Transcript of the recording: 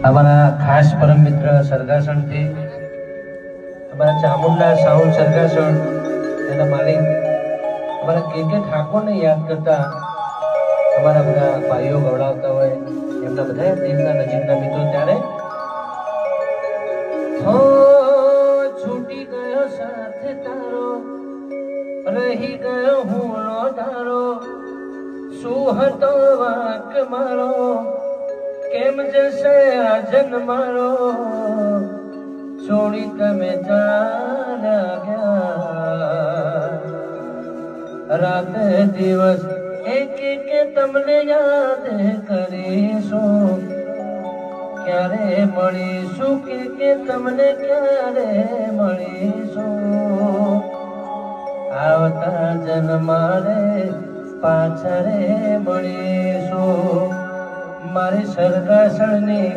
અમારા ખાસ પરમ મિત્ર સરગાસણથી અમારા ચામુંડા સાઉન્ડ સરગાસણ એના માલિક અમારા કે ઠાકોરને યાદ કરતા અમારા બધા ભાઈઓ ગવડાવતા હોય એમના બધા દિલના નજીકના મિત્રો ત્યારે હો છૂટી ગયો સાથે તારો રહી ગયો હું નો તારો શું હતો વાક મારો કેમ જશે આ જન્મારો છોડી તમે ચાલ્યા ગયા રાતે દિવસ એક એક તમને યાદ કરીશું ક્યારે મળીશું કે તમને ક્યારે મળીશું આવતા જન્મારે પાછળ મળીશું મારી સરગાસણની